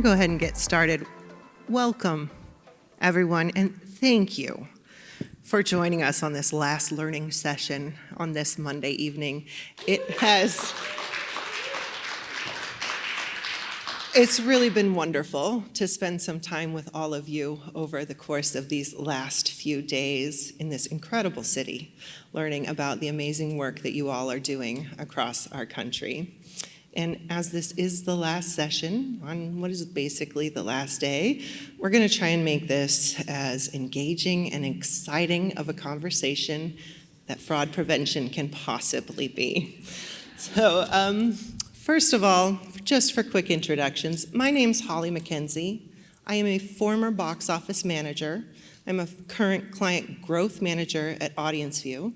go ahead and get started. Welcome, everyone, and thank you for joining us on this last learning session on this Monday evening. It's really been wonderful to spend some time with all of you over the course of these last few days in this incredible city, learning about the amazing work that you all are doing across our country. And as this is the last session on what is basically the last day, we're going to try and make this as engaging and exciting of a conversation that fraud prevention can possibly be. So, first of all, just for quick introductions, my name's Holly McKenzie. I am a former box office manager. I'm a current client growth manager at AudienceView.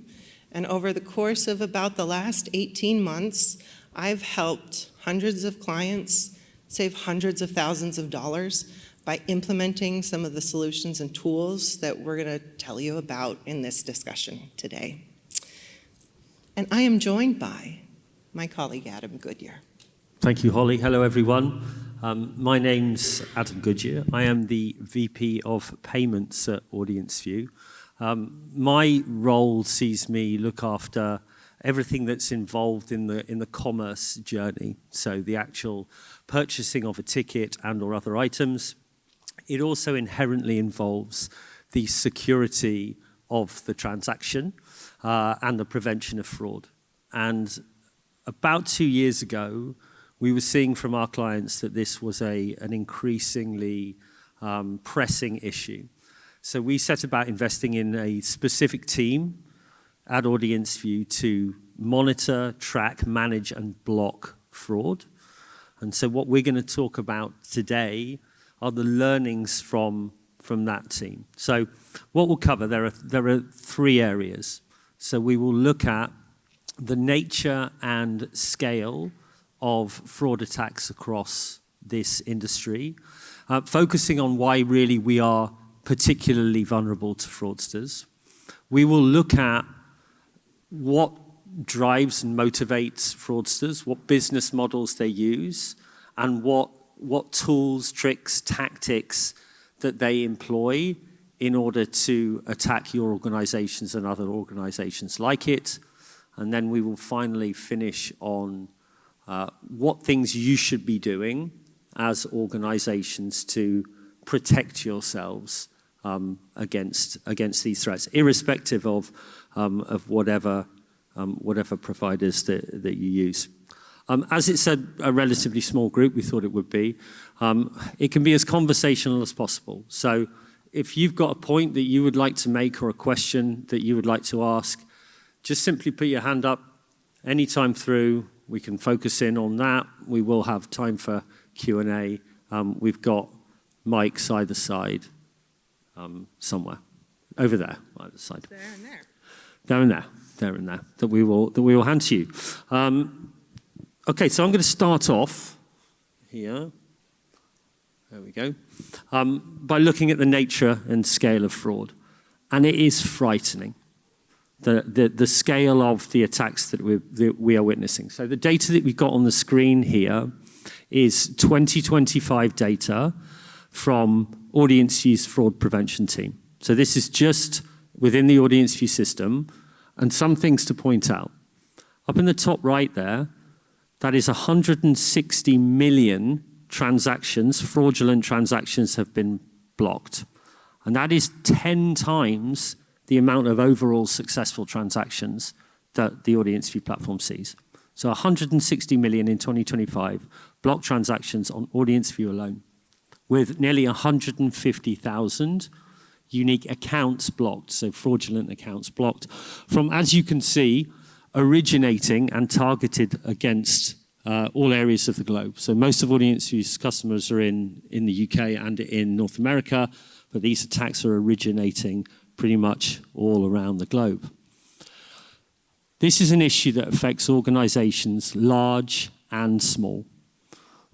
And over the course of about the last 18 months, I've helped hundreds of clients save hundreds of thousands of dollars by implementing some of the solutions and tools that we're going to tell you about in this discussion today. And I am joined by my colleague, Adam Goodyear. Thank you, Holly. Hello, everyone. My name's Adam Goodyear. I am the VP of Payments at AudienceView. My role sees me look after everything that's involved in the commerce journey, so the actual purchasing of a ticket and or other items. It also inherently involves the security of the transaction and the prevention of fraud. And about 2 years ago, we were seeing from our clients that this was an increasingly pressing issue. So we set about investing in a specific team at AudienceView to monitor, track, manage, and block fraud. And so what we're going to talk about today are the learnings from that team. So what we'll cover, there are 3 areas. So we will look at the nature and scale of fraud attacks across this industry, focusing on why really we are particularly vulnerable to fraudsters. We will look at what drives and motivates fraudsters, what business models they use, and what tools, tricks, tactics that they employ in order to attack your organizations and other organizations like it. And then we will finally finish on what things you should be doing as organizations to protect yourselves against these threats, irrespective of whatever providers that you use. As it's a relatively small group, we thought it would be, it can be as conversational as possible. So if you've got a point that you would like to make or a question that you would like to ask, just simply put your hand up anytime through. We can focus in on that. We will have time for Q&A. We've got mics either side somewhere. Over there, either side. There and there. There and there. There and there. That we will hand to you. Okay, so I'm going to start off here. There we go. By looking at the nature and scale of fraud. And it is frightening. The scale of the attacks that we are witnessing. So the data that we've got on the screen here is 2025 data from AudienceView's fraud prevention team. So this is just within the AudienceView system, and some things to point out. Up in the top right there, that is 160 million transactions, fraudulent transactions have been blocked. And that is 10 times the amount of overall successful transactions that the AudienceView platform sees. So 160 million in 2025 blocked transactions on AudienceView alone, with nearly 150,000 unique accounts blocked, so fraudulent accounts blocked, from, as you can see, originating and targeted against all areas of the globe. So most of AudienceView's customers are in the UK and in North America, but these attacks are originating pretty much all around the globe. This is an issue that affects organizations large and small.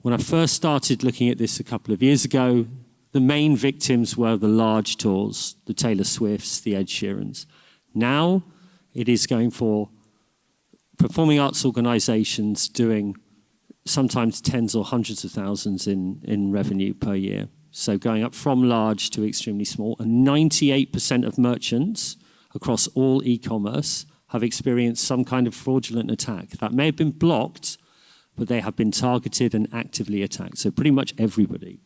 When I first started looking at this a couple of years ago, the main victims were the large tours, the Taylor Swifts, the Ed Sheerans. Now it is going for performing arts organizations doing sometimes tens or hundreds of thousands in revenue per year. So going up from large to extremely small. And 98% of merchants across all e-commerce have experienced some kind of fraudulent attack. That may have been blocked, but they have been targeted and actively attacked. So pretty much everybody.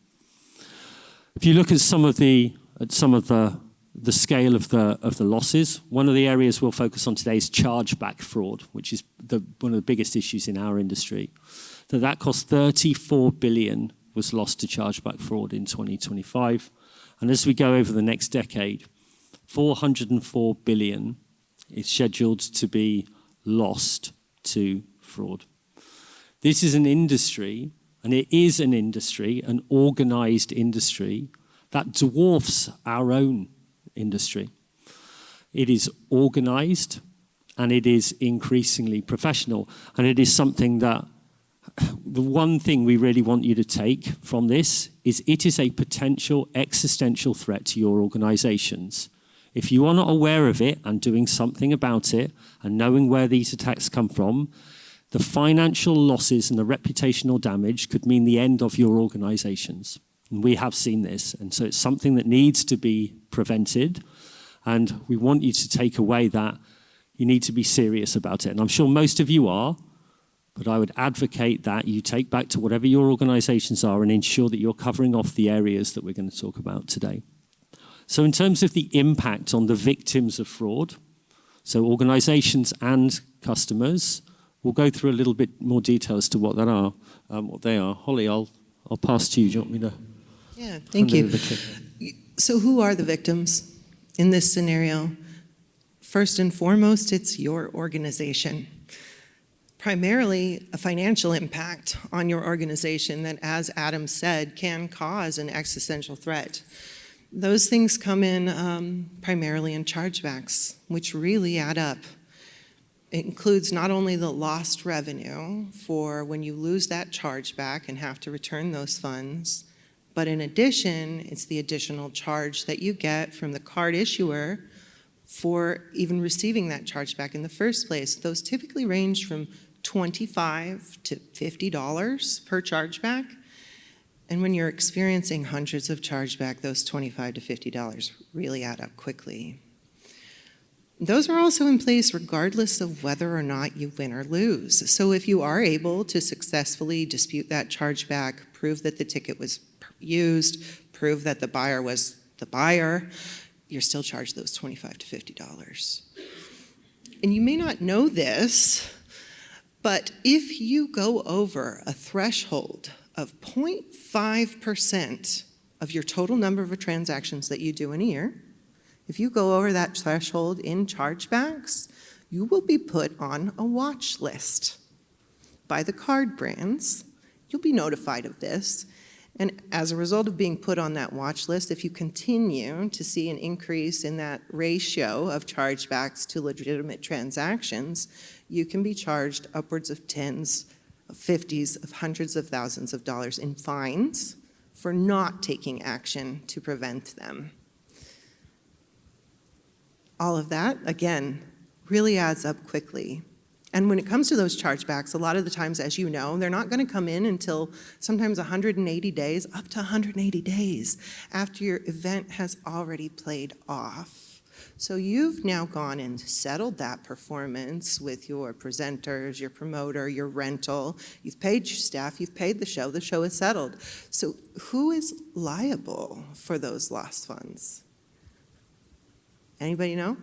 If you look at some of the scale of the losses, one of the areas we'll focus on today is chargeback fraud, which is one of the biggest issues in our industry. That cost 34 billion was lost to chargeback fraud in 2025. And as we go over the next decade, 404 billion is scheduled to be lost to fraud. This is an industry, and it is an industry, an organized industry, that dwarfs our own industry. It is organized, and it is increasingly professional. And it is something that the one thing we really want you to take from this is it is a potential existential threat to your organizations. If you are not aware of it and doing something about it and knowing where these attacks come from, the financial losses and the reputational damage could mean the end of your organizations. And we have seen this. And so it's something that needs to be prevented. And we want you to take away that you need to be serious about it. And I'm sure most of you are. But I would advocate that you take back to whatever your organizations are and ensure that you're covering off the areas that we're going to talk about today. So in terms of the impact on the victims of fraud, so organizations and customers, we'll go through a little bit more detail as to what they are. Holly, I'll pass to you. Do you want me to? Yeah, thank you. So who are the victims in this scenario? First and foremost, it's your organization. Primarily a financial impact on your organization that, as Adam said, can cause an existential threat. Those things come in primarily in chargebacks, which really add up. It includes not only the lost revenue for when you lose that chargeback and have to return those funds, but in addition, it's the additional charge that you get from the card issuer for even receiving that chargeback in the first place. Those typically range from $25 to $50 per chargeback. And when you're experiencing hundreds of chargeback, those $25 to $50 really add up quickly. Those are also in place regardless of whether or not you win or lose. So if you are able to successfully dispute that chargeback, prove that the ticket was used, prove that the buyer was the buyer, you're still charged those $25 to $50. And you may not know this, but if you go over a threshold of 0.5% of your total number of transactions that you do in a year, if you go over that threshold in chargebacks, you will be put on a watch list by the card brands. You'll be notified of this. And as a result of being put on that watch list, if you continue to see an increase in that ratio of chargebacks to legitimate transactions, you can be charged upwards of tens, of fifties, of hundreds of thousands of dollars in fines for not taking action to prevent them. All of that, again, really adds up quickly. And when it comes to those chargebacks, a lot of the times, as you know, they're not going to come in until sometimes 180 days, up to 180 days after your event has already played off. So you've now gone and settled that performance with your presenters, your promoter, your rental. You've paid your staff, you've paid the show is settled. So who is liable for those lost funds? Anybody know?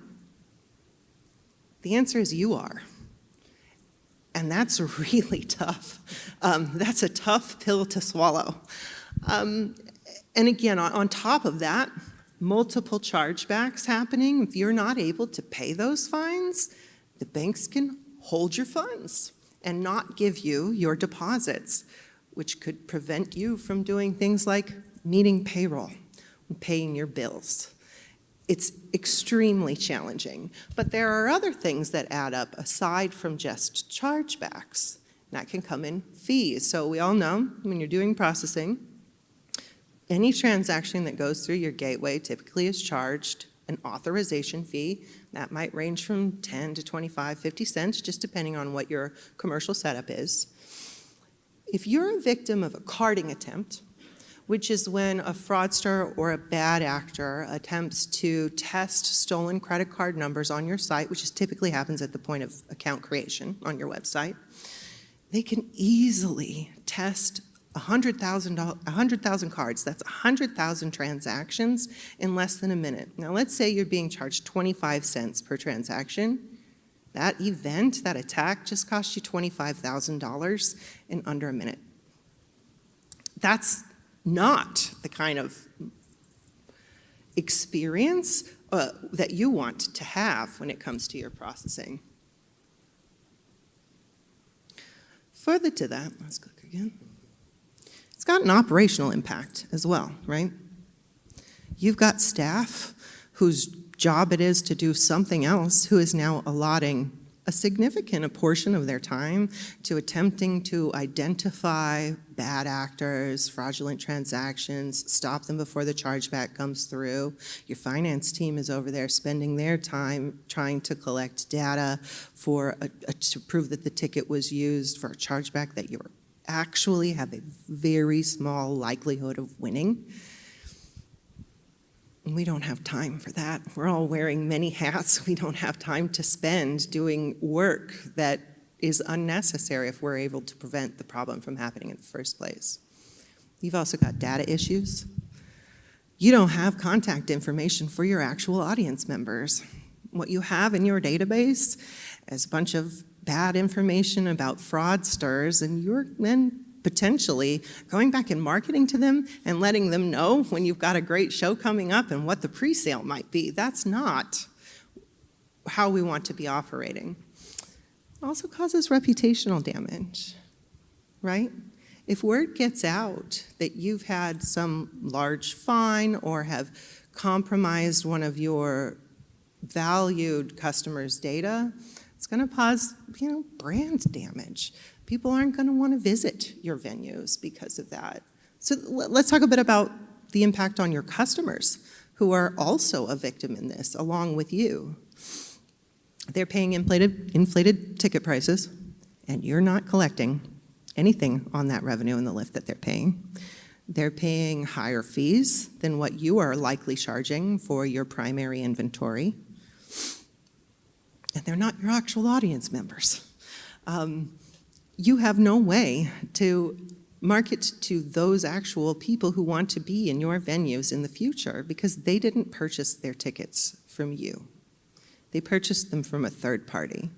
The answer is you are. And that's really tough. That's a tough pill to swallow. And again, on top of that, multiple chargebacks happening. If you're not able to pay those fines, the banks can hold your funds and not give you your deposits, which could prevent you from doing things like meeting payroll and paying your bills. It's extremely challenging, but there are other things that add up aside from just chargebacks. That can come in fees. So we all know when you're doing processing, any transaction that goes through your gateway typically is charged an authorization fee. That might range from 10 to 25, 50 cents, just depending on what your commercial setup is. If you're a victim of a carding attempt, which is when a fraudster or a bad actor attempts to test stolen credit card numbers on your site, which typically happens at the point of account creation on your website, they can easily test 100,000 cards. That's 100,000 transactions in less than a minute. Now, let's say you're being charged 25 cents per transaction. That event, that attack, just cost you $25,000 in under a minute. That's not the kind of experience that you want to have when it comes to your processing. Further to that, let's click again. It's got an operational impact as well, right? You've got staff whose job it is to do something else who is now allotting a significant portion of their time to attempting to identify bad actors, fraudulent transactions, stop them before the chargeback comes through. Your finance team is over there spending their time trying to collect data to prove that the ticket was used for a chargeback that you actually have a very small likelihood of winning. We don't have time for that. We're all wearing many hats. We don't have time to spend doing work that is unnecessary if we're able to prevent the problem from happening in the first place. You've also got data issues. You don't have contact information for your actual audience members. What you have in your database is a bunch of bad information about fraudsters, and you're then potentially going back and marketing to them and letting them know when you've got a great show coming up and what the pre-sale might be. That's not how we want to be operating. It also causes reputational damage, right? If word gets out that you've had some large fine or have compromised one of your valued customers' data, it's going to cause, brand damage. People aren't going to want to visit your venues because of that. So let's talk a bit about the impact on your customers who are also a victim in this, along with you. They're paying inflated ticket prices, and you're not collecting anything on that revenue and the lift that they're paying. They're paying higher fees than what you are likely charging for your primary inventory. And they're not your actual audience members. You have no way to market to those actual people who want to be in your venues in the future because they didn't purchase their tickets from you. They purchased them from a third party.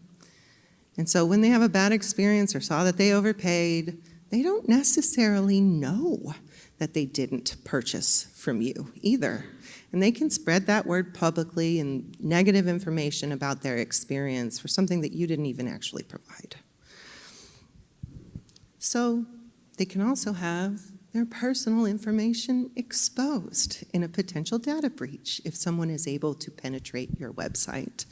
And so when they have a bad experience or saw that they overpaid, they don't necessarily know that they didn't purchase from you either. And they can spread that word publicly and negative information about their experience for something that you didn't even actually provide. So they can also have their personal information exposed in a potential data breach if someone is able to penetrate your website,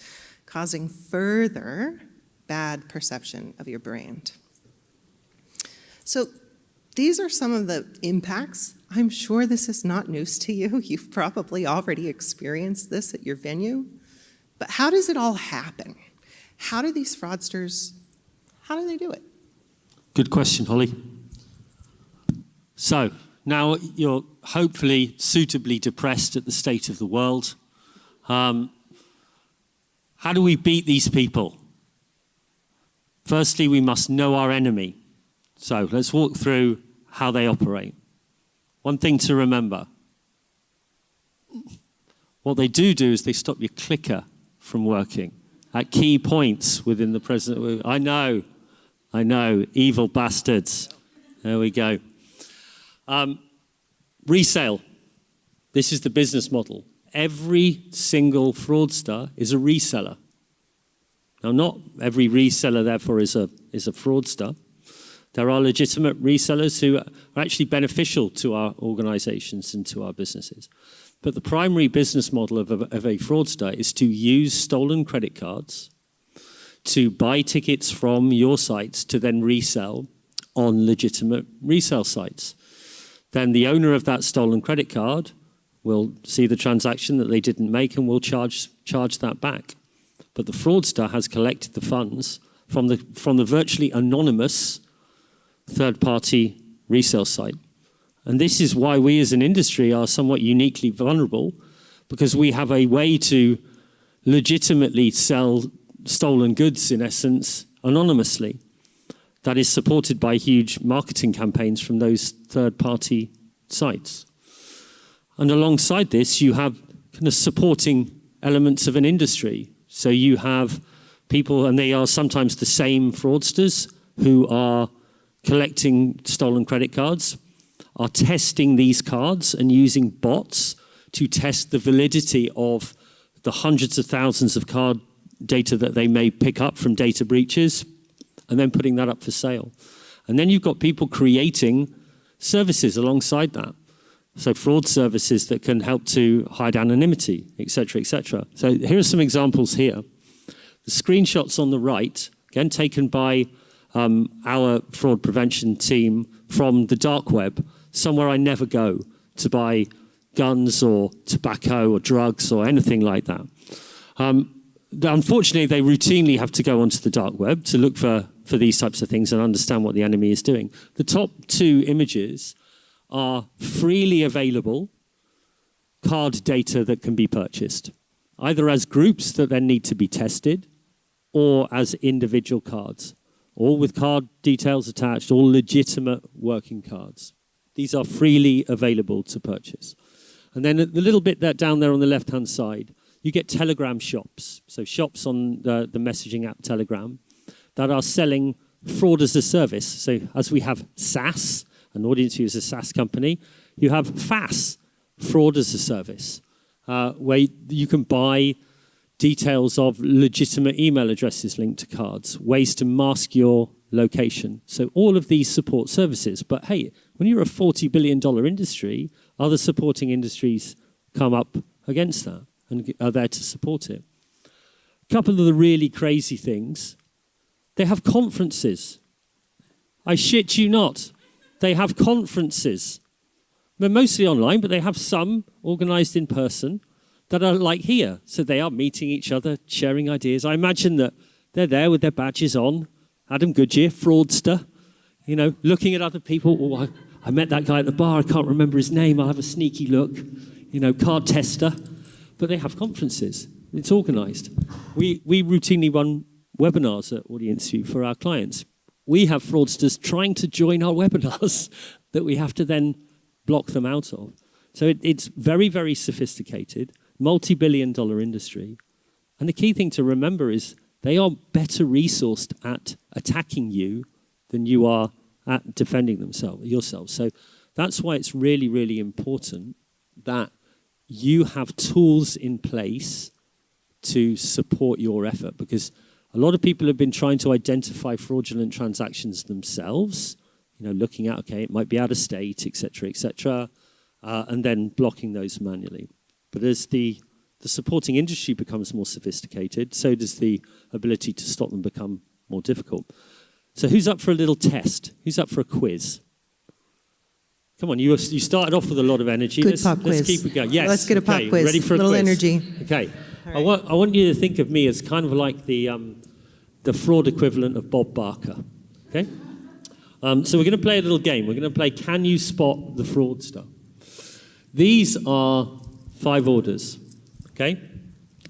causing further bad perception of your brand. So these are some of the impacts. I'm sure this is not news to you. You've probably already experienced this at your venue. But how does it all happen? How do these fraudsters, how do they do it? Good question, Holly. So now you're hopefully suitably depressed at the state of the world. How do we beat these people? Firstly, we must know our enemy. So let's walk through how they operate. One thing to remember. What they do is they stop your clicker from working at key points within the present. I know, evil bastards. There we go. Resale. This is the business model. Every single fraudster is a reseller. Now, not every reseller, therefore, is a fraudster. There are legitimate resellers who are actually beneficial to our organizations and to our businesses. But the primary business model of a fraudster is to use stolen credit cards to buy tickets from your sites to then resell on legitimate resale sites. Then the owner of that stolen credit card will see the transaction that they didn't make and will charge that back. But the fraudster has collected the funds from the virtually anonymous third-party resale site. And this is why we as an industry are somewhat uniquely vulnerable, because we have a way to legitimately sell stolen goods, in essence, anonymously. That is supported by huge marketing campaigns from those third-party sites. And alongside this, you have kind of supporting elements of an industry. So you have people, and they are sometimes the same fraudsters who are collecting stolen credit cards, are testing these cards and using bots to test the validity of the hundreds of thousands of card data that they may pick up from data breaches, and then putting that up for sale. And then you've got people creating services alongside that. So fraud services that can help to hide anonymity, et cetera, et cetera. So here are some examples here. The screenshots on the right, again, taken by our fraud prevention team from the dark web, somewhere I never go to buy guns or tobacco or drugs or anything like that. Unfortunately, they routinely have to go onto the dark web to look for these types of things and understand what the enemy is doing. The top two images are freely available card data that can be purchased, either as groups that then need to be tested or as individual cards, all with card details attached, all legitimate working cards. These are freely available to purchase. And then the little bit that down there on the left-hand side, you get Telegram shops, so shops on the messaging app Telegram that are selling fraud as a service. So as we have SaaS, an AudienceView is a SaaS company, you have FaaS, fraud as a service, where you can buy details of legitimate email addresses linked to cards, ways to mask your location. So all of these support services. But hey, when you're a $40 billion industry, other supporting industries come up against that and are there to support it. A couple of the really crazy things, they have conferences. I shit you not. They have conferences. They're mostly online, but they have some organized in person that are like here. So they are meeting each other, sharing ideas. I imagine that they're there with their badges on. Adam Goodyear, fraudster, you know, looking at other people. Oh, I met that guy at the bar. I can't remember his name. I'll have a sneaky look. You know, card tester. But they have conferences. It's organized. We routinely run webinars at AudienceView for our clients. We have fraudsters trying to join our webinars that we have to then block them out of. So it's very, very sophisticated, multi-billion-dollar industry. And the key thing to remember is they are better resourced at attacking you than you are at defending yourselves. So that's why it's really, really important that you have tools in place to support your effort, because a lot of people have been trying to identify fraudulent transactions themselves, you know, looking at, okay, it might be out of state, et cetera, and then blocking those manually. But as the supporting industry becomes more sophisticated, so does the ability to stop them become more difficult. So who's up for a little test? Who's up for a quiz? Come on, you started off with a lot of energy. Good pop quiz. Let's keep it going. Yes. Let's get a pop quiz. Ready for a little quiz? Energy. Okay. Right. I want you to think of me as kind of like the fraud equivalent of Bob Barker. Okay. So we're going to play a little game. We're going to play Can You Spot the Fraudster? These are 5 orders. Okay.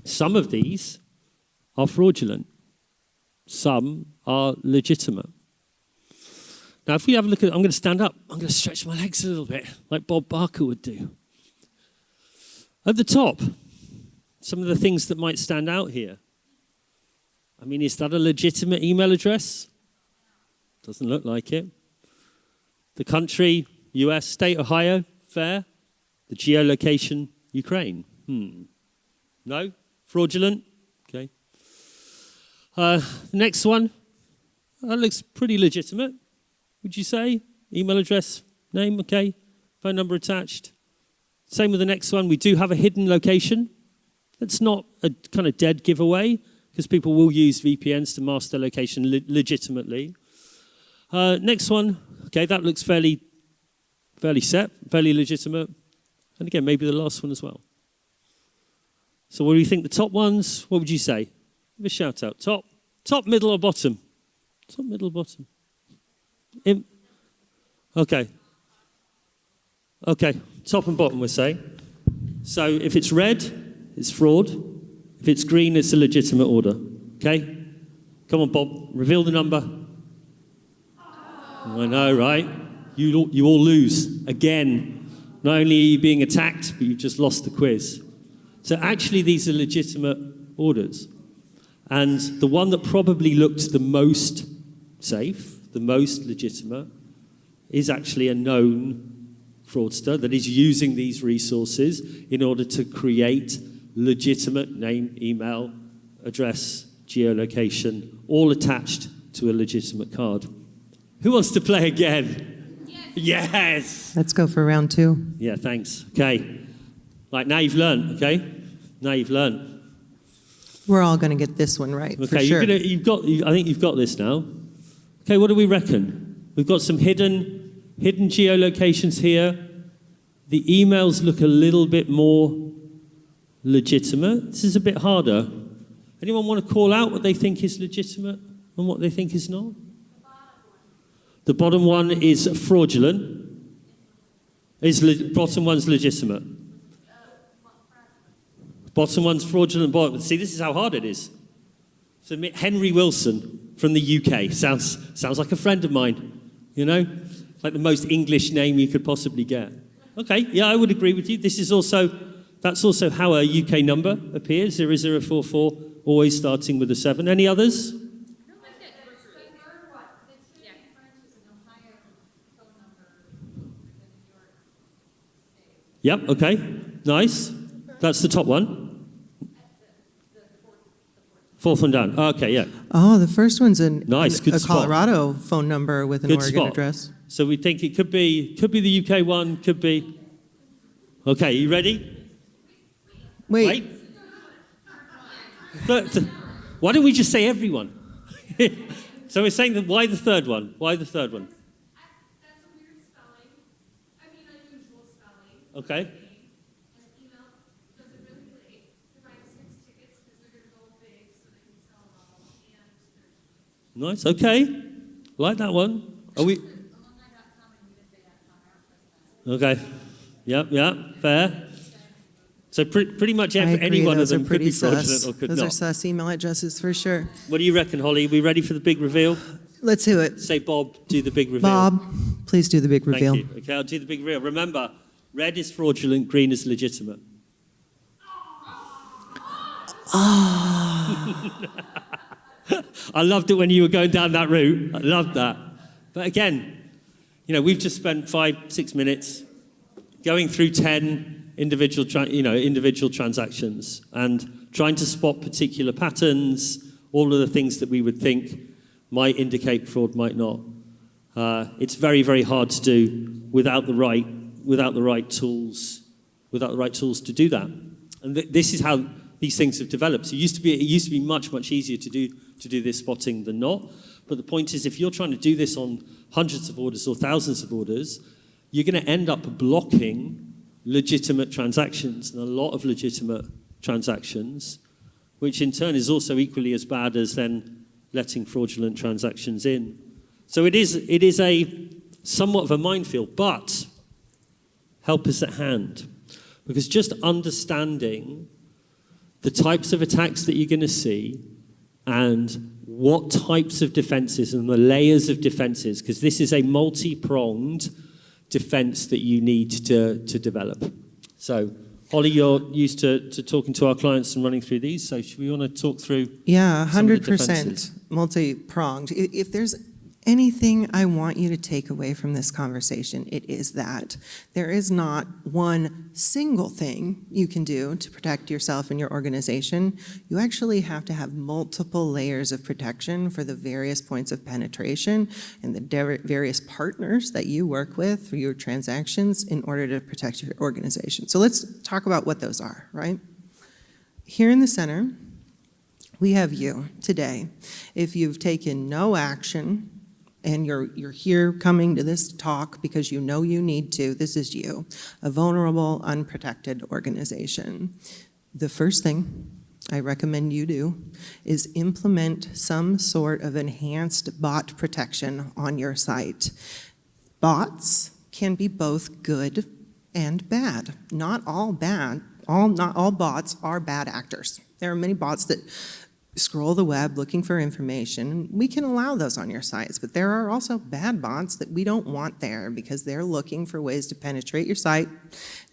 Some of these are fraudulent. Some are legitimate. Now, if we have a look at, I'm going to stand up. I'm going to stretch my legs a little bit, like Bob Barker would do. At the top, some of the things that might stand out here. I mean, is that a legitimate email address? Doesn't look like it. The country, US, state, Ohio, fair. The geolocation, Ukraine. No? Fraudulent? Okay. The next one, that looks pretty legitimate. Would you say? Email address, name, okay. Phone number attached. Same with the next one. We do have a hidden location. That's not a kind of dead giveaway, because people will use VPNs to mask their location legitimately. Next one, okay, that looks fairly set, fairly legitimate. And again, maybe the last one as well. So what do you think? The top ones, what would you say? Give a shout out. Top, middle, or bottom? Top, middle, bottom. Okay. Okay, top and bottom we're saying. So if it's red, it's fraud. If it's green, it's a legitimate order. Okay? Come on, Bob, reveal the number. I know, right? You all lose again. Not only are you being attacked, but you've just lost the quiz. So actually, these are legitimate orders. And the one that probably looked the most safe, the most legitimate, is actually a known fraudster that is using these resources in order to create legitimate name, email, address, geolocation, all attached to a legitimate card. Who wants to play again? Yes! Let's go for round 2. Yeah, thanks. Okay. Right, now you've learned, okay? Now you've learned. We're all going to get this one right, for sure. I think you've got this now. Okay, what do we reckon? We've got some hidden geolocations here. The emails look a little bit more legitimate. This is a bit harder. Anyone want to call out what they think is legitimate and what they think is not? The bottom one is fraudulent. Bottom one's legitimate. Bottom one's fraudulent. See, this is how hard it is. So Henry Wilson from the UK sounds like a friend of mine. You know, like the most English name you could possibly get. Okay, yeah, I would agree with you. That's also how a UK number appears. 0044, always starting with a 7. Any others? Yep, okay, nice. That's the top one. Fourth one down. Okay, yeah. Oh, the first one's a Colorado Colorado phone number with an Oregon address. So we think it could be the UK one, could be. Okay, you ready? Wait. Why don't we just say everyone? So we're saying that why the third one? Why the third one? That's a weird spelling. I mean, unusual spelling. Okay. And email does it really late. They're buying 6 tickets because they're going to go big so they can sell them all. And Nice, okay. Like that one. Are we? Okay. Yep, fair. So pretty much any one of them could be fraudulent or could not. Those are sus email addresses for sure. What do you reckon, Holly? Are we ready for the big reveal? Let's do it. Say, Bob, do the big reveal. Bob, please do the big reveal. Thank you. Okay, I'll do the big reveal. Remember, red is fraudulent, green is legitimate. I loved it when you were going down that route. I loved that. But again, we've just spent 5-6 minutes going through 10 individual transactions and trying to spot particular patterns, all of the things that we would think might indicate fraud, might not. It's very, very hard to do without the right tools to do that. And this is how these things have developed. So it used to be much, much easier to do this spotting than not. But the point is, if you're trying to do this on hundreds of orders or thousands of orders, you're going to end up blocking legitimate transactions and a lot of legitimate transactions, which in turn is also equally as bad as then letting fraudulent transactions in. So it is a somewhat of a minefield, but help is at hand. Because just understanding the types of attacks that you're going to see and what types of defenses and the layers of defenses, because this is a multi-pronged defense that you need to develop. So, Holly, you're used to talking to our clients and running through these, so should we want to talk through 100% multi-pronged. If there's anything I want you to take away from this conversation, it is that there is not one single thing you can do to protect yourself and your organization. You actually have to have multiple layers of protection for the various points of penetration and the various partners that you work with for your transactions in order to protect your organization. So let's talk about what those are, right? Here in the center, we have you today. If you've taken no action, and you're here coming to this talk because you know you need to, this is you, a vulnerable, unprotected organization. The first thing I recommend you do is implement some sort of enhanced bot protection on your site. Bots can be both good and bad. Not all bots are bad actors. There are many bots that scroll the web looking for information. We can allow those on your sites, but there are also bad bots that we don't want there because they're looking for ways to penetrate your site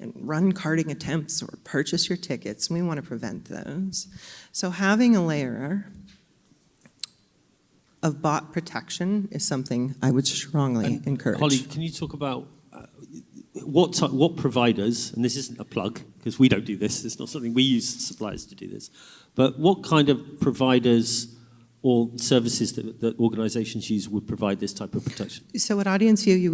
and run carding attempts or purchase your tickets. We want to prevent those. So having a layer of bot protection is something I would strongly encourage. Holly, can you talk about what providers, and this isn't a plug because we don't do this, it's not something we use suppliers to do this, but what kind of providers or services that organizations use would provide this type of protection? So at AudienceView,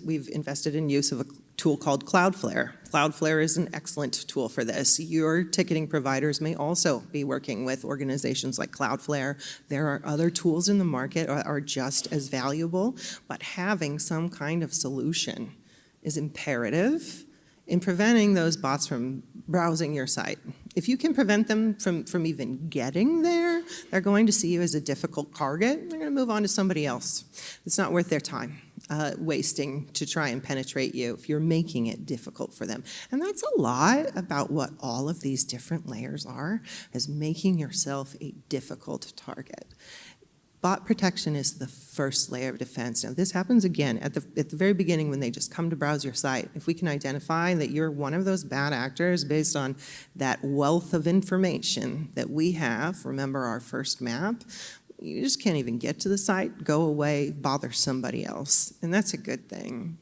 we've invested in use of a tool called Cloudflare. Cloudflare is an excellent tool for this. Your ticketing providers may also be working with organizations like Cloudflare. There are other tools in the market that are just as valuable, but having some kind of solution is imperative in preventing those bots from browsing your site. If you can prevent them from even getting there, they're going to see you as a difficult target. They're going to move on to somebody else. It's not worth their time wasting to try and penetrate you if you're making it difficult for them. And that's a lot about what all of these different layers are, is making yourself a difficult target. Bot protection is the first layer of defense. Now, this happens again at the very beginning when they just come to browse your site. If we can identify that you're one of those bad actors based on that wealth of information that we have, remember our first map, you just can't even get to the site, go away, bother somebody else. And that's a good thing.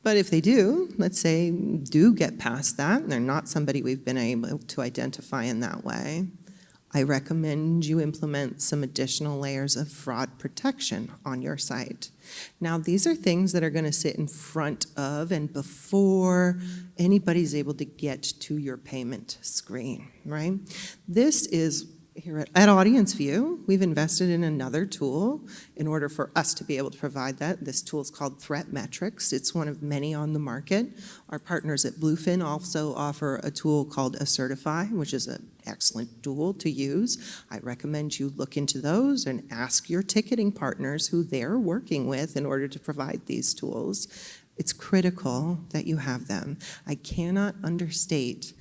But if they do, let's say, do get past that, and they're not somebody we've been able to identify in that way, I recommend you implement some additional layers of fraud protection on your site. Now, these are things that are going to sit in front of and before anybody's able to get to your payment screen, right? This is here at AudienceView, we've invested in another tool in order for us to be able to provide that. This tool is called Threat Metrics. It's one of many on the market. Our partners at Bluefin also offer a tool called Assertify, which is an excellent tool to use. I recommend you look into those and ask your ticketing partners who they're working with in order to provide these tools. It's critical that you have them. I cannot understate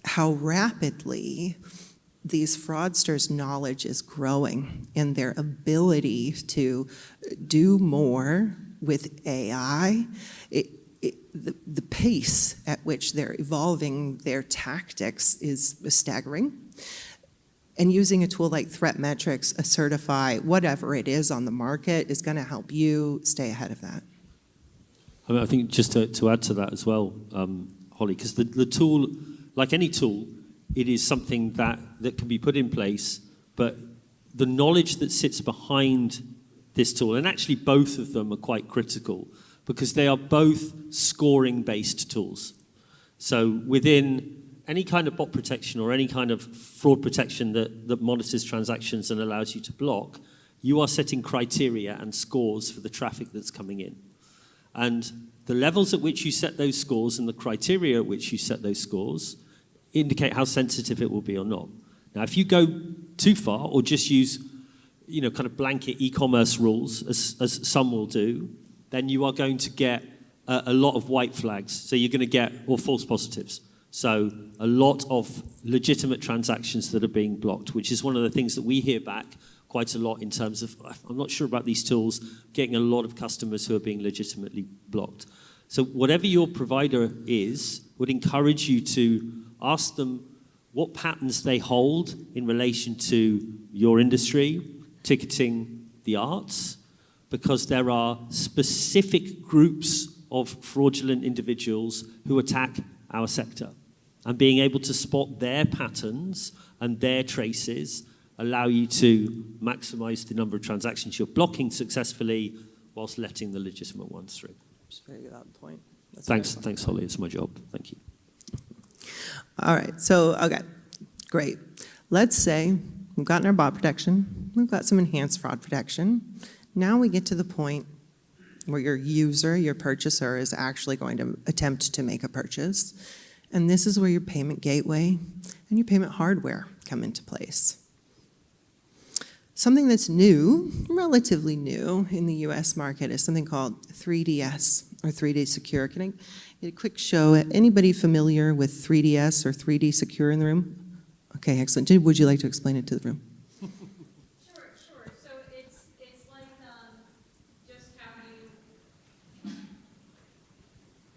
how rapidly these fraudsters' knowledge is growing and their ability to do more with AI. The pace at which they're evolving their tactics is staggering. And using a tool like Threat Metrics, Assertify, whatever it is on the market, is going to help you stay ahead of that. I mean, I think just to add to that as well, Holly, because the tool, like any tool, it is something that can be put in place, but the knowledge that sits behind this tool, and actually both of them are quite critical because they are both scoring-based tools. So within any kind of bot protection or any kind of fraud protection that monitors transactions and allows you to block, you are setting criteria and scores for the traffic that's coming in. And the levels at which you set those scores and the criteria at which you set those scores indicate how sensitive it will be or not. Now, if you go too far or just use, kind of blanket e-commerce rules, as some will do, then you are going to get a lot of white flags. So you're going to get, or false positives. So a lot of legitimate transactions that are being blocked, which is one of the things that we hear back quite a lot in terms of, I'm not sure about these tools, getting a lot of customers who are being legitimately blocked. So whatever your provider is, would encourage you to ask them what patterns they hold in relation to your industry, ticketing, the arts, because there are specific groups of fraudulent individuals who attack our sector. And being able to spot their patterns and their traces allow you to maximize the number of transactions you're blocking successfully whilst letting the legitimate ones through. That's a very good point. Thanks, Holly. It's my job. Thank you. All right, so, okay, great. Let's say we've gotten our bot protection, we've got some enhanced fraud protection. Now we get to the point where your user, your purchaser, is actually going to attempt to make a purchase. And this is where your payment gateway and your payment hardware come into place. Something that's new, relatively new in the US market is something called 3DS or 3D Secure. Can I get a quick show? Anybody familiar with 3DS or 3D Secure in the room? Okay, excellent. Would you like to explain it to the room? Sure. So it's like just how you,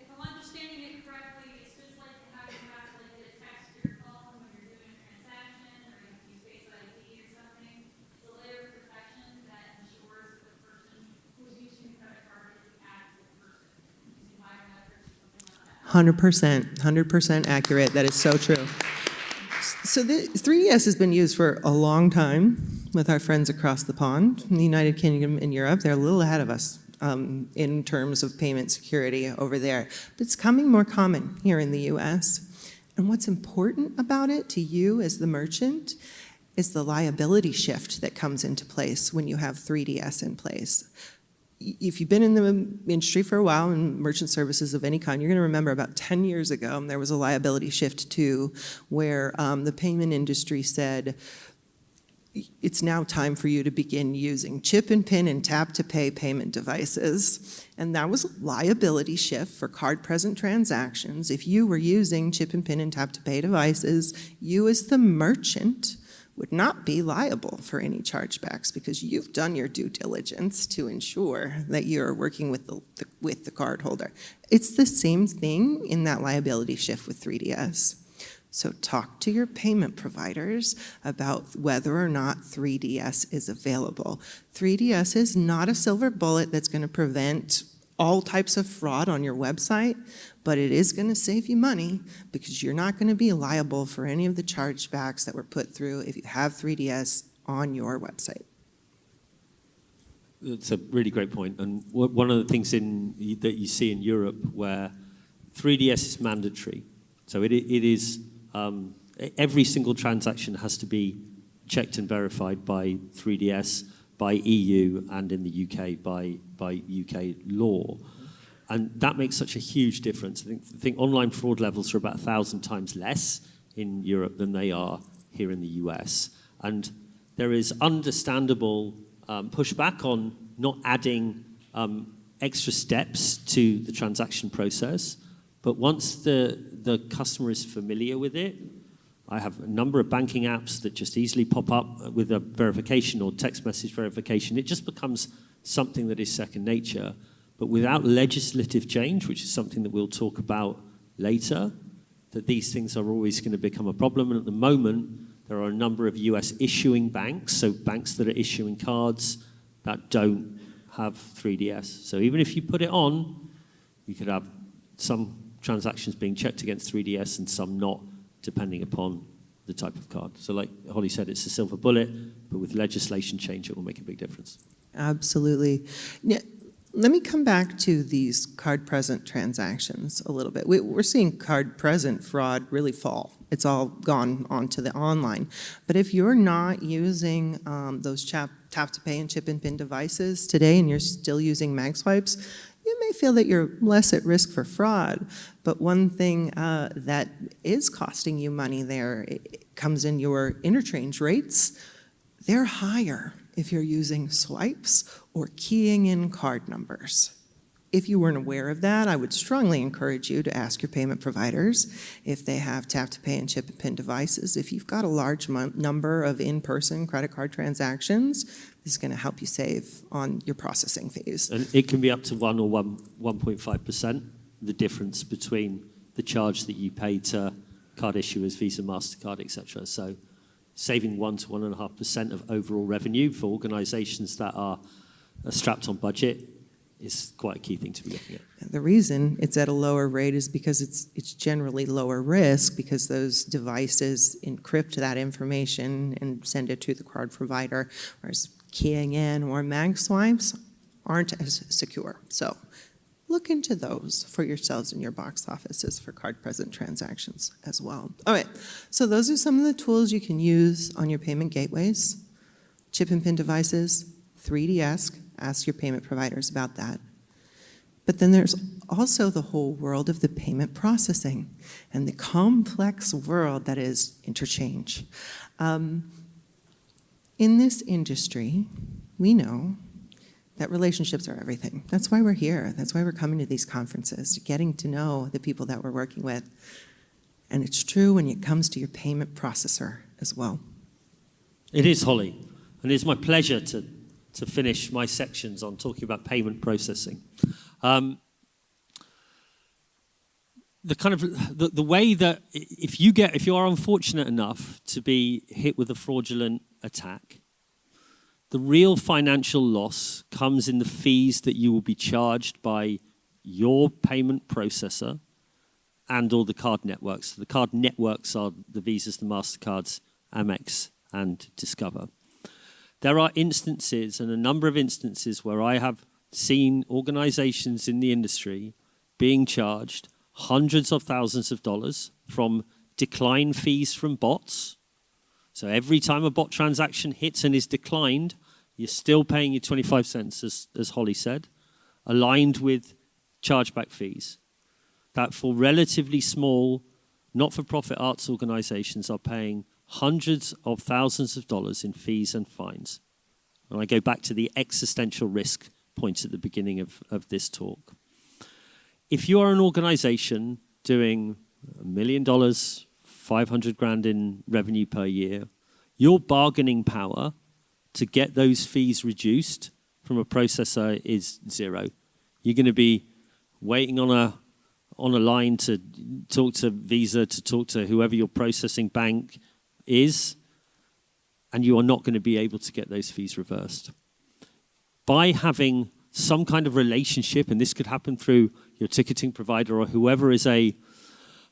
if I'm understanding it correctly, it's just like how you have to like get a text to your phone when you're doing a transaction, or you have to use Face ID or something. It's a layer of protection that ensures the person who's using the credit card is the actual person using biometrics or something like that. 100% accurate. That is so true. So the 3DS has been used for a long time with our friends across the pond in the United Kingdom and Europe. They're a little ahead of us in terms of payment security over there. But it's becoming more common here in the US. And what's important about it to you as the merchant is the liability shift that comes into place when you have 3DS in place. If you've been in the industry for a while in merchant services of any kind, you're going to remember about 10 years ago, there was a liability shift too, where the payment industry said, it's now time for you to begin using chip and PIN and tap to pay payment devices. And that was a liability shift for card present transactions. If you were using chip and PIN and tap to pay devices, you as the merchant would not be liable for any chargebacks because you've done your due diligence to ensure that you're working with the cardholder. It's the same thing in that liability shift with 3DS. So talk to your payment providers about whether or not 3DS is available. 3DS is not a silver bullet that's going to prevent all types of fraud on your website, but it is going to save you money because you're not going to be liable for any of the chargebacks that were put through if you have 3DS on your website. It's a really great point. And one of the things that you see in Europe where 3DS is mandatory. So it is, every single transaction has to be checked and verified by 3DS, by EU, and in the UK by UK law. And that makes such a huge difference. I think online fraud levels are about 1,000 times less in Europe than they are here in the US. And there is understandable pushback on not adding extra steps to the transaction process. But once the customer is familiar with it, I have a number of banking apps that just easily pop up with a verification or text message verification. It just becomes something that is second nature. But without legislative change, which is something that we'll talk about later, that these things are always going to become a problem. And at the moment, there are a number of US issuing banks, so banks that are issuing cards that don't have 3DS. So even if you put it on, you could have some transactions being checked against 3DS and some not, depending upon the type of card. So like Holly said, it's a silver bullet, but with legislation change, it will make a big difference. Absolutely. Now, let me come back to these card-present transactions a little bit. We're seeing card-present fraud really fall. It's all gone onto the online. But if you're not using those tap-to-pay and chip-and-PIN devices today and you're still using mag swipes, you may feel that you're less at risk for fraud. But one thing that is costing you money there, it comes in your interchange rates. They're higher if you're using swipes or keying in card numbers. If you weren't aware of that, I would strongly encourage you to ask your payment providers if they have tap-to-pay and chip-and-PIN devices. If you've got a large number of in-person credit card transactions, this is going to help you save on your processing fees. And it can be up to 1 or 1.5%, the difference between the charge that you pay to card issuers, Visa, MasterCard, etc. So saving 1 to 1.5% of overall revenue for organizations that are strapped on budget is quite a key thing to be looking at. The reason it's at a lower rate is because it's generally lower risk because those devices encrypt that information and send it to the card provider, whereas keying in or mag swipes aren't as secure. So look into those for yourselves in your box offices for card-present transactions as well. All right, so those are some of the tools you can use on your payment gateways, chip and PIN devices, 3DS, ask your payment providers about that. But then there's also the whole world of the payment processing and the complex world that is interchange. In this industry, we know that relationships are everything. That's why we're here. That's why we're coming to these conferences, getting to know the people that we're working with. And it's true when it comes to your payment processor as well. It is, Holly, and it's my pleasure to finish my sections on talking about payment processing. The way that if you are unfortunate enough to be hit with a fraudulent attack, the real financial loss comes in the fees that you will be charged by your payment processor and all the card networks. The card networks are the Visas, the MasterCards, Amex, and Discover. There are instances, and a number of instances, where I have seen organizations in the industry being charged hundreds of thousands of dollars from decline fees from bots. So every time a bot transaction hits and is declined, you're still paying your 25 cents, as Holly said, aligned with chargeback fees. That for relatively small, not-for-profit arts organizations are paying hundreds of thousands of dollars in fees and fines. And I go back to the existential risk point at the beginning of this talk. If you are an organization doing $1 million, 500 grand in revenue per year, your bargaining power to get those fees reduced from a processor is zero. You're going to be waiting on a line to talk to Visa, to talk to whoever your processing bank is, and you are not going to be able to get those fees reversed. By having some kind of relationship, and this could happen through your ticketing provider or whoever is a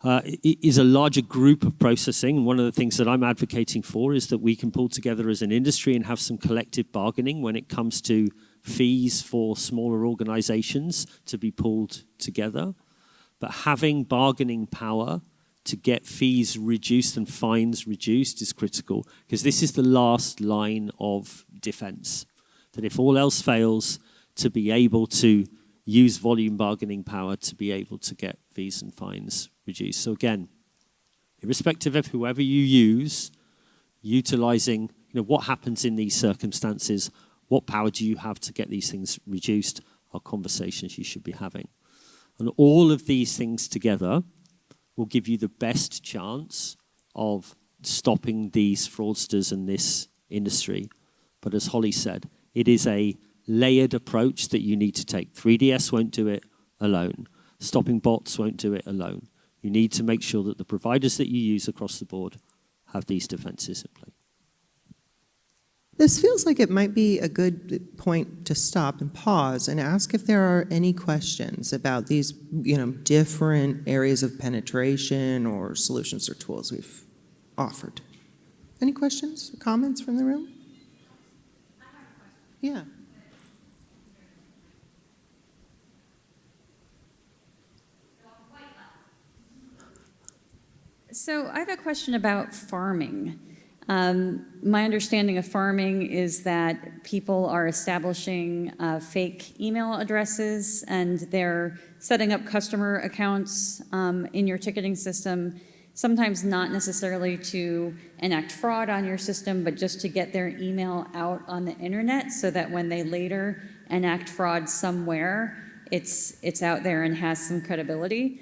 larger group of processing. And one of the things that I'm advocating for is that we can pull together as an industry and have some collective bargaining when it comes to fees for smaller organizations to be pulled together. But having bargaining power to get fees reduced and fines reduced is critical, because this is the last line of defense. That if all else fails, to be able to use volume bargaining power to be able to get fees and fines reduced. So again, irrespective of whoever you use, utilizing, what happens in these circumstances, what power do you have to get these things reduced, are conversations you should be having. And all of these things together will give you the best chance of stopping these fraudsters in this industry. But as Holly said, it is a layered approach that you need to take. 3DS won't do it alone. Stopping bots won't do it alone. You need to make sure that the providers that you use across the board have these defenses in place. This feels like it might be a good point to stop and pause and ask if there are any questions about these, different areas of penetration or solutions or tools we've offered. Any questions or comments from the room? Yeah. So I have a question about farming. My understanding of farming is that people are establishing fake email addresses and they're setting up customer accounts in your ticketing system, sometimes not necessarily to enact fraud on your system, but just to get their email out on the internet so that when they later enact fraud somewhere, it's out there and has some credibility.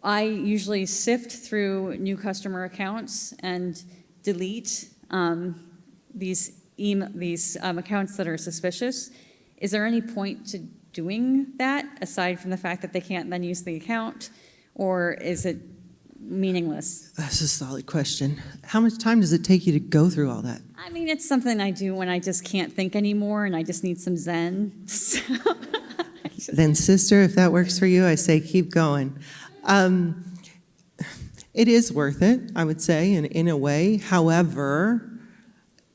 I usually sift through new customer accounts and delete these accounts that are suspicious. Is there any point to doing that aside from the fact that they can't then use the account, or is it meaningless? That's a solid question. How much time does it take you to go through all that? I mean, it's something I do when I just can't think anymore and I just need some zen. Then, sister, if that works for you, I say keep going. It is worth it, I would say, in a way. However,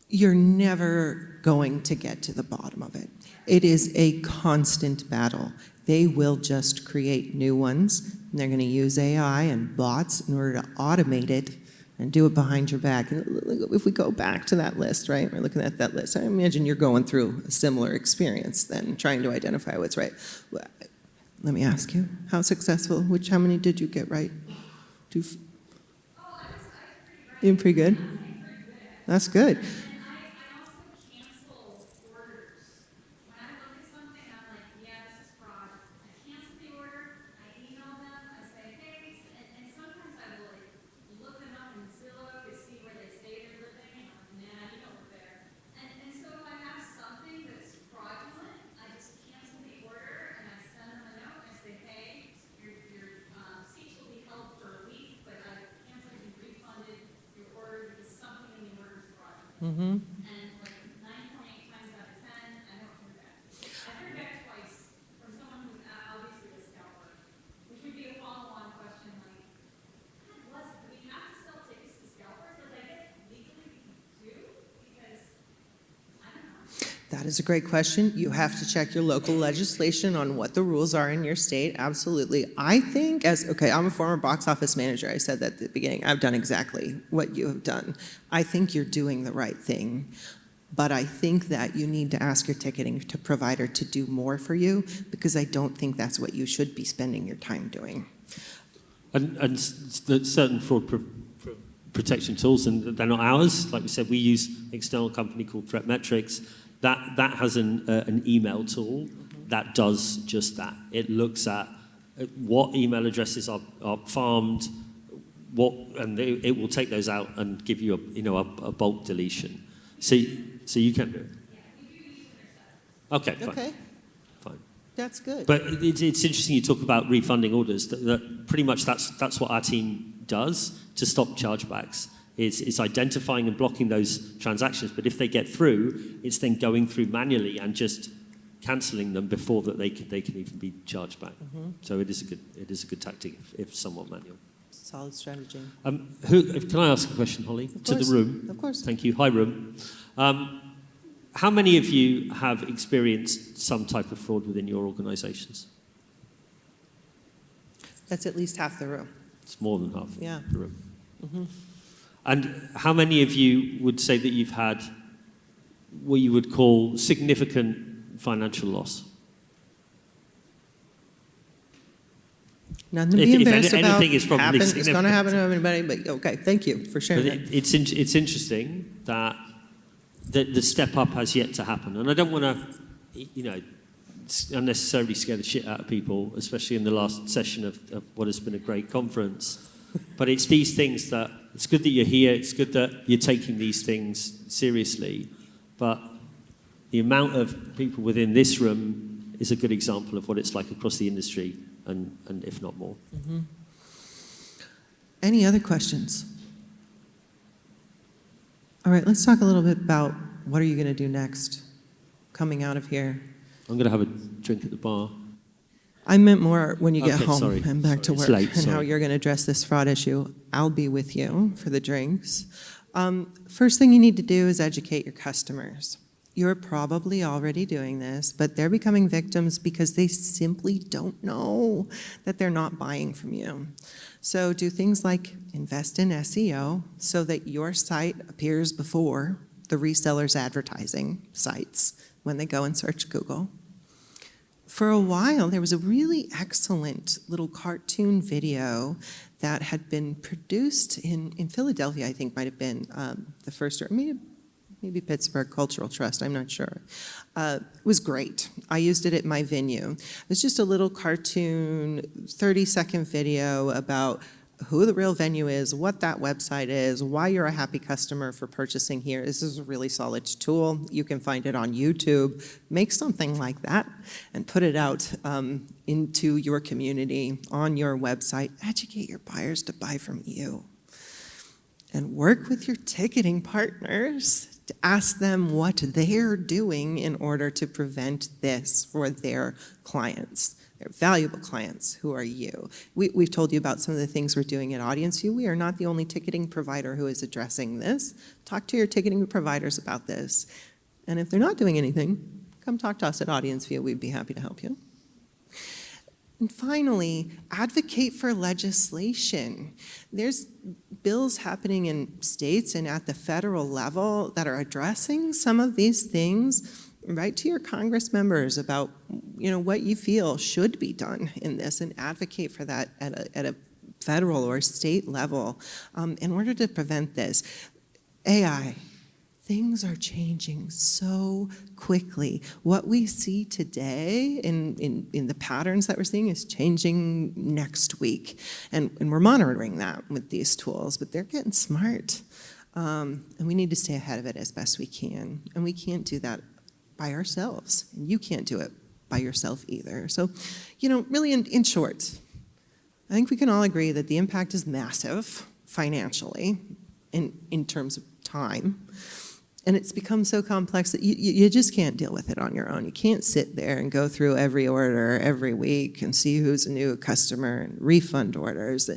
you're never going to get to the bottom of it. It is a constant battle. They will just create new ones, and they're going to use AI and bots in order to automate it and do it behind your back. And if we go back to that list, right, we're looking at that list, I imagine you're going through a similar experience then, trying to identify what's right. Let me ask you, how successful, how many did you get right? You're pretty good? That's good. And like 9.8 times out of 10, I don't hear back. I've heard back twice from someone who's obviously a scalper, which would be a follow-on question like, do we have to sell tickets to scalpers? Like, I guess legally we do, because I don't know. That is a great question. You have to check your local legislation on what the rules are in your state. Absolutely. I think I'm a former box office manager. I said that at the beginning. I've done exactly what you have done. I think you're doing the right thing. But I think that you need to ask your ticketing provider to do more for you, because I don't think that's what you should be spending your time doing. And certain fraud protection tools, and they're not ours. Like we said, we use an external company called ThreatMetrics. That has an email tool that does just that. It looks at what email addresses are farmed, and it will take those out and give you a bulk deletion. So you can do it. Okay, fine. Okay, Fine. that's good. But it's interesting you talk about refunding orders. That pretty much that's what our team does to stop chargebacks. It's identifying and blocking those transactions. But if they get through, it's then going through manually and just cancelling them before that they can even be charged back. Mm-hmm. So it is a good tactic if somewhat manual. Solid strategy. Can I ask a question, Holly? To the room. Of course. Thank you. Hi, room. How many of you have experienced some type of fraud within your organisations? That's at least half the room. It's more than half Yeah. the room. Mm-hmm. And how many of you would say that you've had what you would call significant financial loss? Nothing to be embarrassed anything, about. it's probably It's significant. going to happen to everybody, but okay, thank you for sharing But that. it's interesting that the step up has yet to happen. And I don't want to, unnecessarily scare the shit out of people, especially in the last session of what has been a great conference. But it's these things that, it's good that you're here, it's good that you're taking these things seriously, but the amount of people within this room is a good example of what it's like across the industry, and if not more. Mm-hmm. Any other questions? All right, let's talk a little bit about what are you going to do next coming out of here. I'm going to have a drink at the bar. I meant more when you get Okay, home sorry. and back to It's work, late, and how sorry. you're going to address this fraud issue. I'll be with you for the drinks. First thing you need to do is educate your customers. You're probably already doing this, but they're becoming victims because they simply don't know that they're not buying from you. So do things like invest in SEO so that your site appears before the resellers' advertising sites when they go and search Google. For a while, there was a really excellent little cartoon video that had been produced in Philadelphia, I think might have been the first, or maybe Pittsburgh Cultural Trust, I'm not sure. It was great. I used it at my venue. It was just a little cartoon, 30-second video about who the real venue is, what that website is, why you're a happy customer for purchasing here. This is a really solid tool. You can find it on YouTube. Make something like that and put it out into your community, on your website. Educate your buyers to buy from you. And work with your ticketing partners to ask them what they're doing in order to prevent this for their clients. They're valuable clients who are you. We've told you about some of the things we're doing at AudienceView. We are not the only ticketing provider who is addressing this. Talk to your ticketing providers about this. And if they're not doing anything, come talk to us at AudienceView. We'd be happy to help you. And finally, advocate for legislation. There's bills happening in states and at the federal level that are addressing some of these things. Write to your Congress members about, what you feel should be done in this, and advocate for that at a federal or state level in order to prevent this. AI, things are changing so quickly. What we see today in the patterns that we're seeing is changing next week, and we're monitoring that with these tools, but they're getting smart, and we need to stay ahead of it as best we can, and we can't do that by ourselves, and you can't do it by yourself either. So, really in short, I think we can all agree that the impact is massive financially in terms of time. And it's become so complex that you just can't deal with it on your own. You can't sit there and go through every order every week and see who's a new customer and refund orders.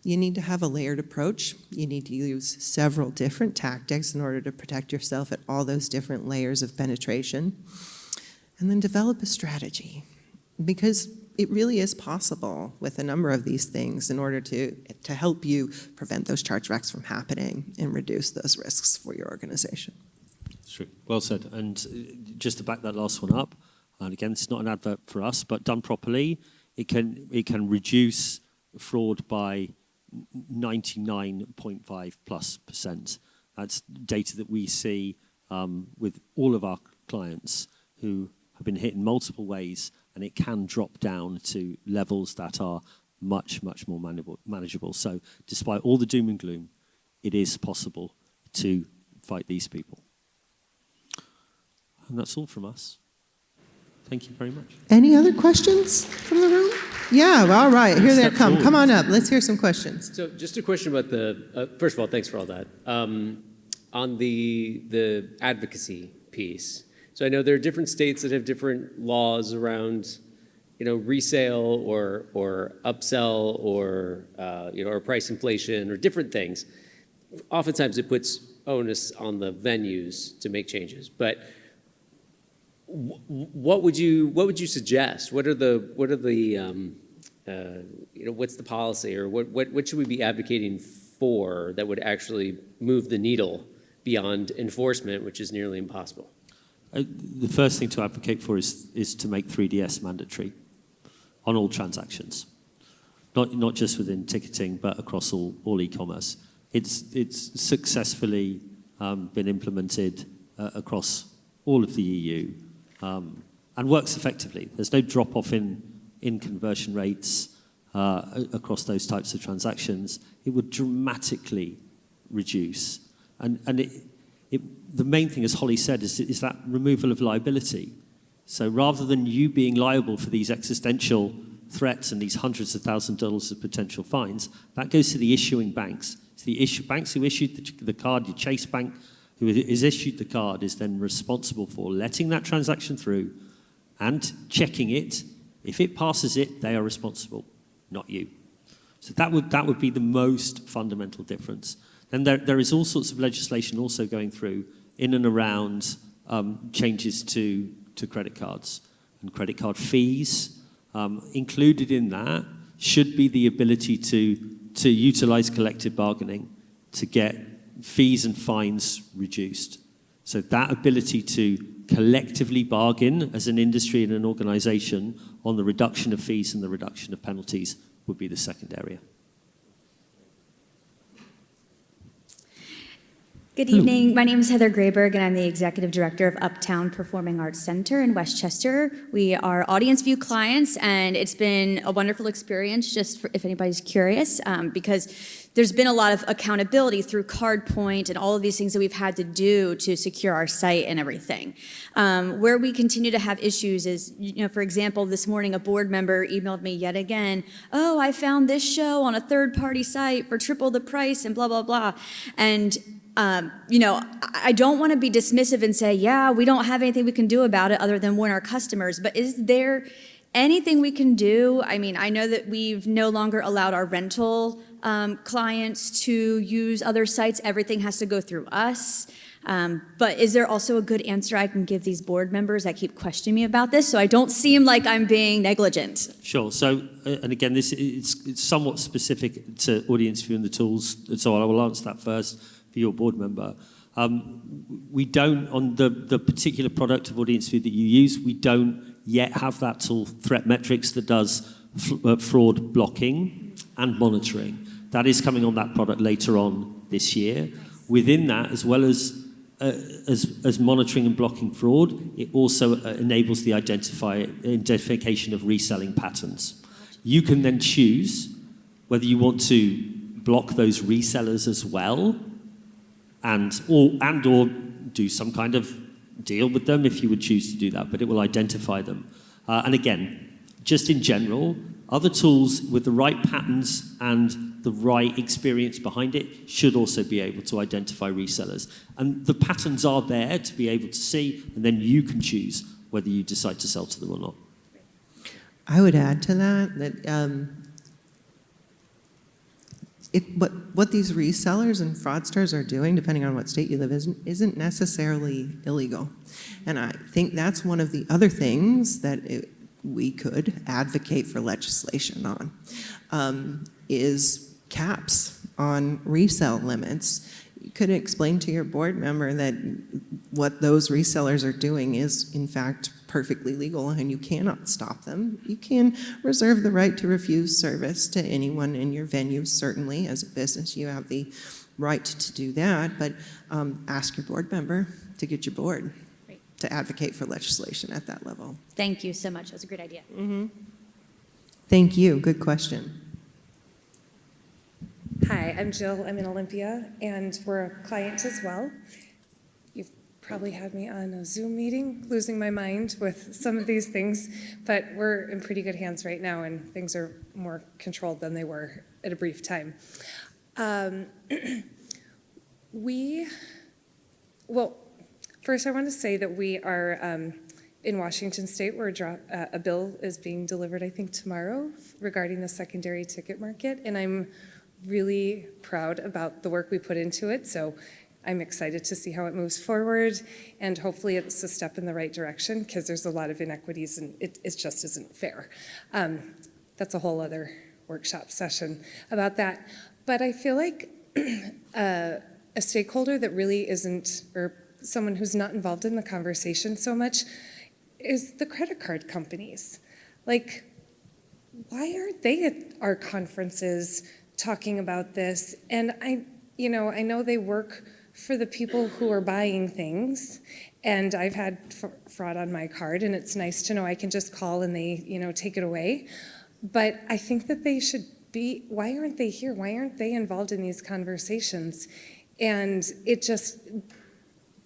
You need to have a layered approach. You need to use several different tactics in order to protect yourself at all those different layers of penetration. And then develop a strategy. Because it really is possible with a number of these things in order to help you prevent those chargebacks from happening and reduce those risks for your organization. True. Well said. And just to back that last one up, and again, it's not an advert for us, but done properly, it can reduce fraud by 99.5+%. That's data that we see with all of our clients who have been hit in multiple ways, and it can drop down to levels that are much, much more manageable. So despite all the doom and gloom, it is possible to fight these people. And that's all from us. Thank you very much. Any other questions from the room? Yeah, all right, here they come. Forward. Come on up, let's hear some questions. So just a question about the, first of all, thanks for all that. On the advocacy piece, so I know there are different states that have different laws around, resale or upsell or, or price inflation or different things. Oftentimes it puts onus on the venues to make changes, but what would you suggest? What's the policy, or what should we be advocating for that would actually move the needle beyond enforcement, which is nearly impossible? The first thing to advocate for is to make 3DS mandatory on all transactions, not just within ticketing, but across all e-commerce. It's successfully been implemented across all of the EU and works effectively. There's no drop-off in conversion rates across those types of transactions. It would dramatically reduce, and the main thing, as Holly said, is that removal of liability. So rather than you being liable for these existential threats and these hundreds of thousands of dollars of potential fines, that goes to the issuing banks. So the banks who issued the card, your Chase Bank, who is issued the card, is then responsible for letting that transaction through and checking it. If it passes it, they are responsible, not you. So that would be the most fundamental difference. Then there is all sorts of legislation also going through in and around changes to credit cards and credit card fees. Included in that should be the ability to utilize collective bargaining to get fees and fines reduced. So that ability to collectively bargain as an industry and an organization on the reduction of fees and the reduction of penalties would be the second area. Good evening. My name is Heather Grayberg, and I'm the Executive Director of Uptown Performing Arts Center in Westchester. We are AudienceView clients, and it's been a wonderful experience, just for, if anybody's curious, because there's been a lot of accountability through CardPoint and all of these things that we've had to do to secure our site and everything. Where we continue to have issues is, for example, this morning a board member emailed me yet again, oh, I found this show on a third-party site for triple the price and blah, blah, blah. And I don't want to be dismissive and say, yeah, we don't have anything we can do about it other than warn our customers, but is there anything we can do? I mean, I know that we've no longer allowed our rental clients to use other sites. Everything has to go through us. But is there also a good answer I can give these board members that keep questioning me about this so I don't seem like I'm being negligent? Sure. So, and again, it's somewhat specific to AudienceView and the tools, so I will answer that first for your board member. We don't, on the particular product of AudienceView that you use, we don't yet have that tool, Threat Metrics, that does fraud blocking and monitoring. That is coming on that product later on this year. Within that, as well as monitoring and blocking fraud, it also enables the identification of reselling patterns. You can then choose whether you want to block those resellers as well, or do some kind of deal with them if you would choose to do that, but it will identify them. And again, just in general, Other tools with the right patterns and the right experience behind it should also be able to identify resellers. And the patterns are there to be able to see, and then you can choose whether you decide to sell to them or not. I would add to that what these resellers and fraudsters are doing, depending on what state you live in, isn't necessarily illegal. And I think that's one of the other things that we could advocate for legislation on, is caps on resale limits. You could explain to your board member that what those resellers are doing is, in fact, perfectly legal and you cannot stop them. You can reserve the right to refuse service to anyone in your venue. Certainly, as a business, you have the right to do that, but ask your board member to get your board to advocate for legislation at that level. Thank you so much. That's a great idea. Thank you. Good question. Hi, I'm Jill. I'm in Olympia, and we're a client as well. You've probably had me on a Zoom meeting, losing my mind with some of these things, but we're in pretty good hands right now, and things are more controlled than they were at a brief time. First I want to say that we are in Washington State, where a bill is being delivered, I think, tomorrow regarding the secondary ticket market, and I'm really proud about the work we put into it, so I'm excited to see how it moves forward, and hopefully it's a step in the right direction, because there's a lot of inequities and it just isn't fair. That's a whole other workshop session about that. But I feel like a stakeholder that really isn't, or someone who's not involved in the conversation so much, is the credit card companies. Like, why aren't they at our conferences talking about this? And I know they work for the people who are buying things, and I've had fraud on my card, and it's nice to know I can just call and they, take it away. But I think that they should be, why aren't they here? Why aren't they involved in these conversations? And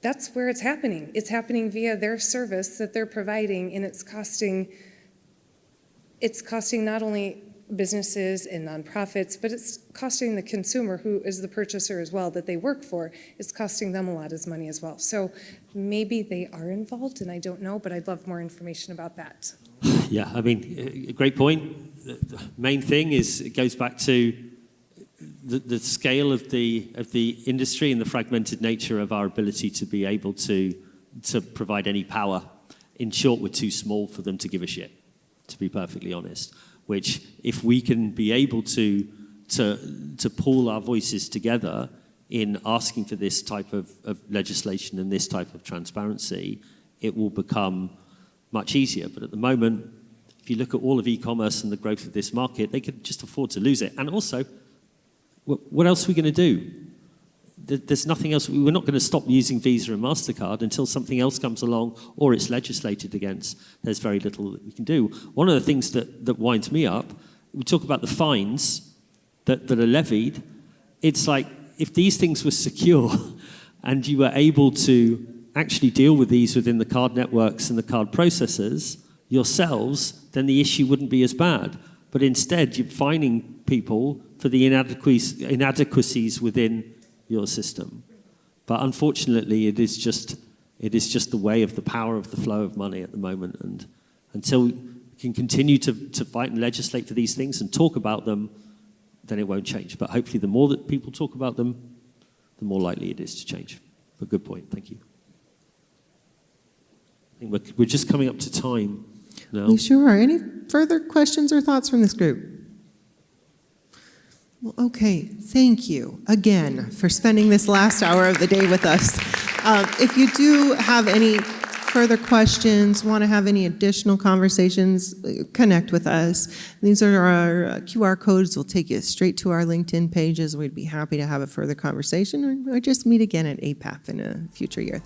that's where it's happening. It's happening via their service that they're providing, and it's costing not only businesses and nonprofits, but it's costing the consumer, who is the purchaser as well, that they work for. It's costing them a lot of money as well. So maybe they are involved, and I don't know, but I'd love more information about that. Yeah, I mean, a great point. The main thing is it goes back to the scale of the industry and the fragmented nature of our ability to be able to provide any power. In short, we're too small for them to give a shit, to be perfectly honest. Which, if we can be able to pool our voices together in asking for this type of legislation and this type of transparency, it will become much easier. But at the moment, if you look at all of e-commerce and the growth of this market, they could just afford to lose it. And also, what else are we going to do? There's nothing else. We're not going to stop using Visa and MasterCard until something else comes along or it's legislated against. There's very little that we can do. One of the things that winds me up, we talk about the fines that are levied. It's like, if these things were secure and you were able to actually deal with these within the card networks and the card processors yourselves, then the issue wouldn't be as bad. But instead, you're fining people for the inadequacies within your system. But unfortunately, it is just the way of the power of the flow of money at the moment. And until we can continue to fight and legislate for these things and talk about them, then it won't change. But hopefully, the more that people talk about them, the more likely it is to change. But good point. Thank you. I think we're just coming up to time now. We sure are. Any further questions or thoughts from this group? Well, okay, thank you again for spending this last hour of the day with us. If you do have any further questions, want to have any additional conversations, connect with us. These are our QR codes. Will take you straight to our LinkedIn pages. We'd be happy to have a further conversation or just meet again at APAP in a future year.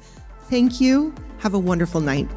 Thank you. Have a wonderful night.